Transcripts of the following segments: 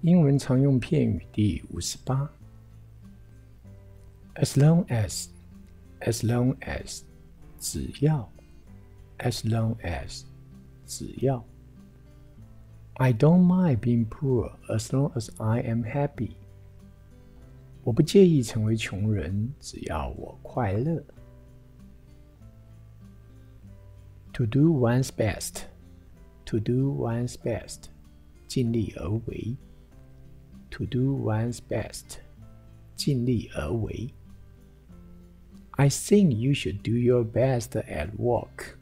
英文常用片语第58 as long as 只要 as long as 只要 I don't mind being poor as long as I am happy 我不介意成为穷人，只要我快乐。To do one's best, to do one's best 尽力而为 To do one's best 尽力而为 I think you should do your best at work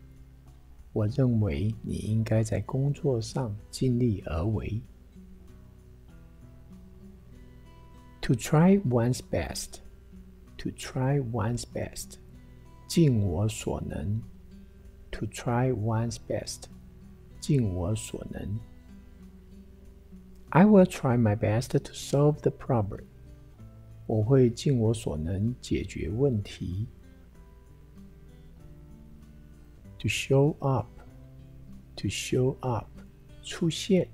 我认为你应该在工作上尽力而为。To try one's best, to try one's best 尽我所能 To try one's best 尽我所能。I will try my best to solve the problem 我会尽我所能解决问题。To show up, to show up 出现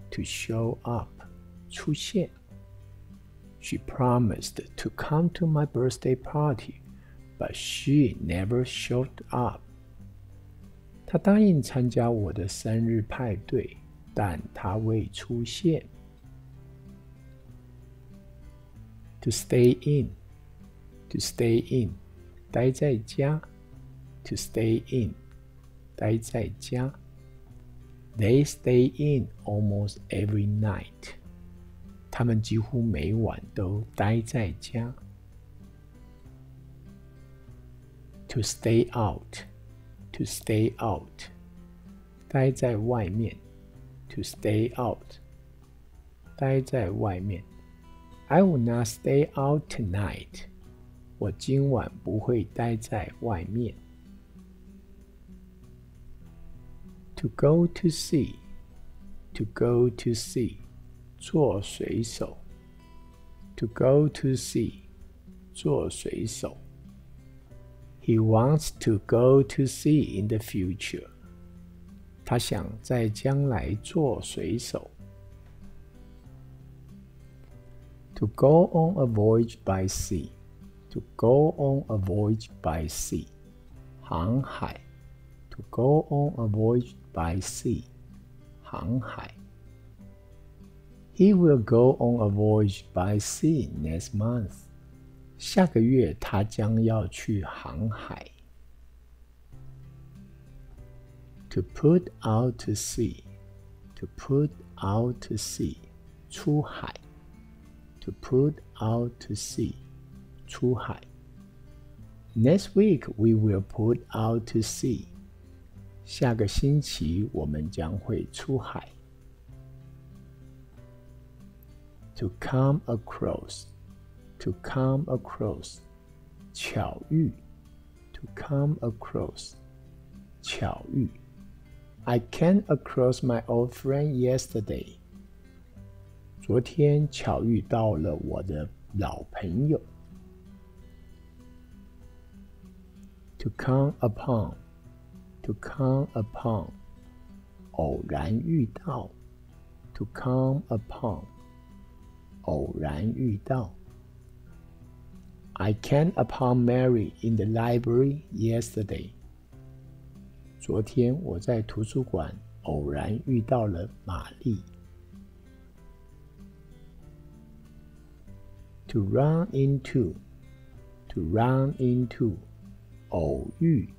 To show up 出现。She promised to come to my birthday party, but she never showed up. 她答应参加我的生日派对，但她未出现。To stay in, to stay in 待在家 To stay in 待在家 They stay in almost every night 他们几乎每晚都待在家。To stay out, to stay out 待在外面 To stay out 待在外面。I will not stay out tonight 我今晚不会待在外面。To go to sea, to go to sea做水手 To go to sea 做水手。He wants to go to sea in the future 他想在将来做水手。To go on a voyage by sea To go on a voyage by sea 航海 To go on a voyage by sea 航海。He will go on a voyage by sea next month 下个月他将要去航海。To put out to sea To put out to sea 出海 To put out to sea 出海。Next week we will put out to sea 下个星期我们将会出海。To come across To come across 巧遇 To come across 巧遇。I came across my old friend yesterday 昨天巧遇到了我的老朋友。To come upon To come upon 偶然遇到 To come upon 偶然遇到。I came upon Mary in the library yesterday 昨天我在图书馆偶然遇到了玛丽。To run into To run into 偶遇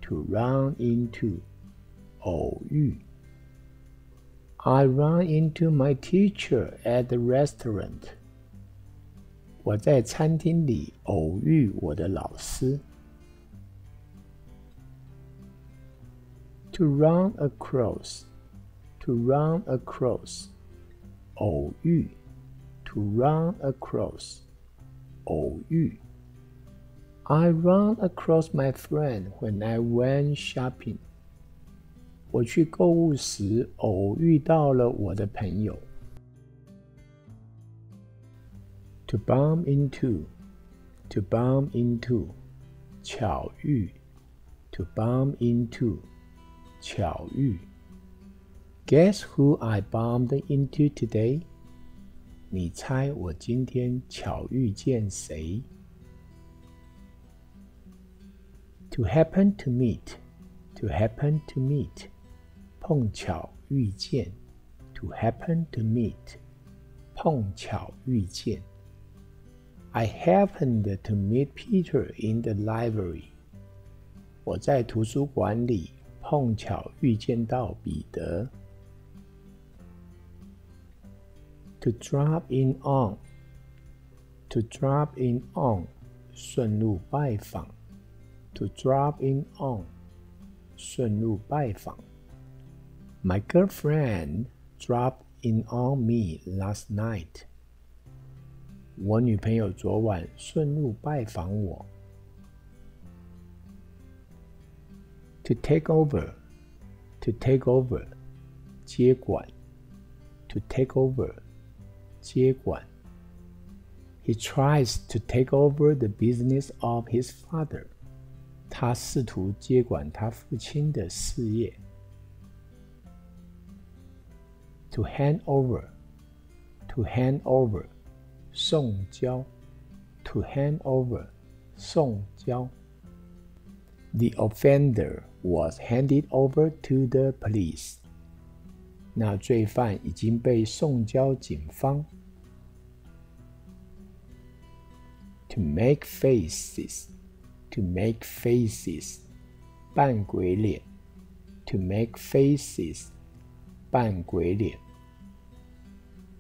To run into 偶遇。I ran into my teacher at the restaurant 我在餐厅里偶遇我的老师。To run across To run across 偶遇 To run across 偶遇。I ran across my friend when I went shopping 我去购物时偶遇到了我的朋友。To bump into To bump into 巧遇 To bump into 巧遇。Guess who I bumped into today? 你猜我今天巧遇见谁？ To happen to meet, to happen to meet, 碰巧遇见 To happen to meet, 碰巧遇见 I happened to meet Peter in the library. 我在图书馆里碰巧遇见到彼得。To drop in on, to drop in on, 顺路拜访。To drop in on, 顺路拜访。My girlfriend dropped in on me last night. 我女朋友昨晚顺路拜访我。To take over, to take over, 接管。To take over, 接管。He tries to take over the business of his father. 他试图接管他父亲的事业。To hand over, to hand over, 送交。To hand over, 送交。The offender was handed over to the police. 那罪犯已经被送交警方。To make faces, to make faces, 扮鬼脸。To make faces, 扮鬼脸。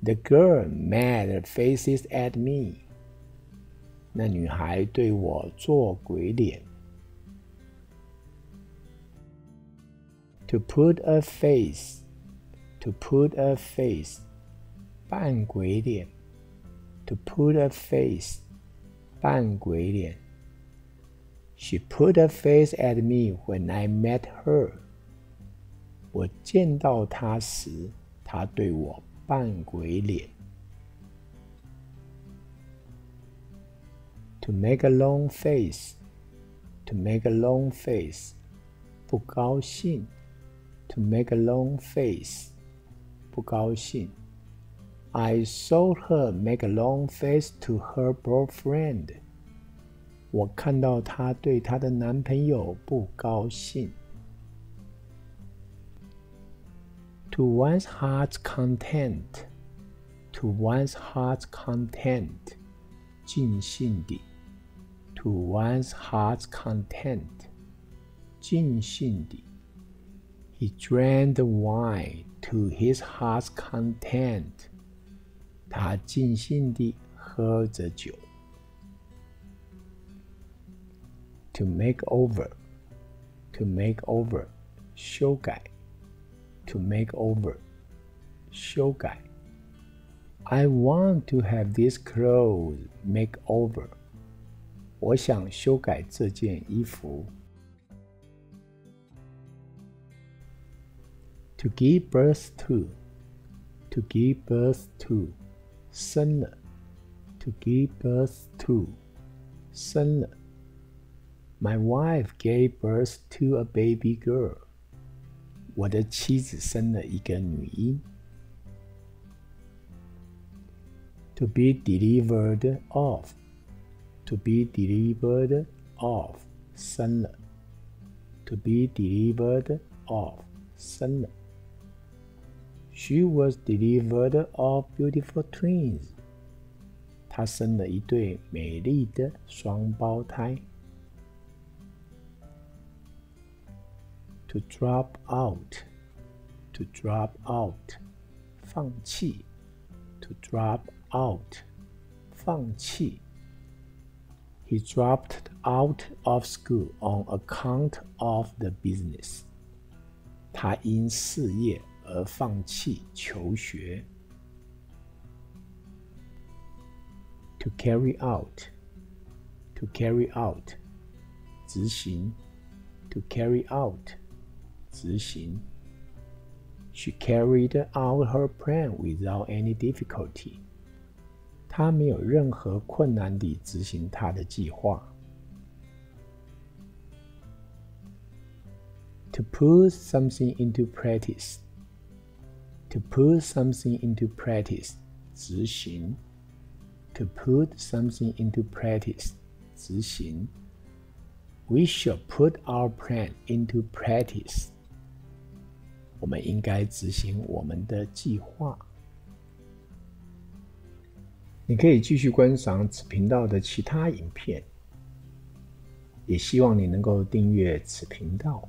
The girl made faces at me. 那女孩对我做鬼脸。To put a face, to put a face, 扮鬼脸。To put a face, 扮鬼脸。She put a face at me when I met her. 我见到她时，她对我扮鬼脸。To make a long face, to make a long face, 不高兴。To make a long face, 不高兴。I saw her make a long face to her boyfriend. 我看到她对她的男朋友不高兴。To one's heart's content, to one's heart's content, 尽兴地。To one's heart's content, 尽兴地。He drank the wine to his heart's content. 他尽兴地喝着酒。To make over, to make over, 修改。To make over, 修改。I want to have these clothes make over. 我想修改这件衣服。To give birth to, to give birth to, 生了。To give birth to, 生了。My wife gave birth to a baby girl. 我的妻子生了一个女婴。To be delivered of, to be delivered of, 生了。To be delivered of, 生了。She was delivered of beautiful twins. 她生了一对美丽的双胞胎。To drop out, to drop out, 放弃。To drop out, 放弃。He dropped out of school on account of the business. 他因事业而放弃求学。To carry out, to carry out, 执行。To carry out, 执行。She carried out her plan without any difficulty. 她没有任何困难地执行她的计划。To put something into practice. To put something into practice, 执行。To put something into practice, 执行。We shall put our plan into practice. 我们应该执行我们的计划。你可以继续观赏此频道的其他影片，也希望你能够订阅此频道。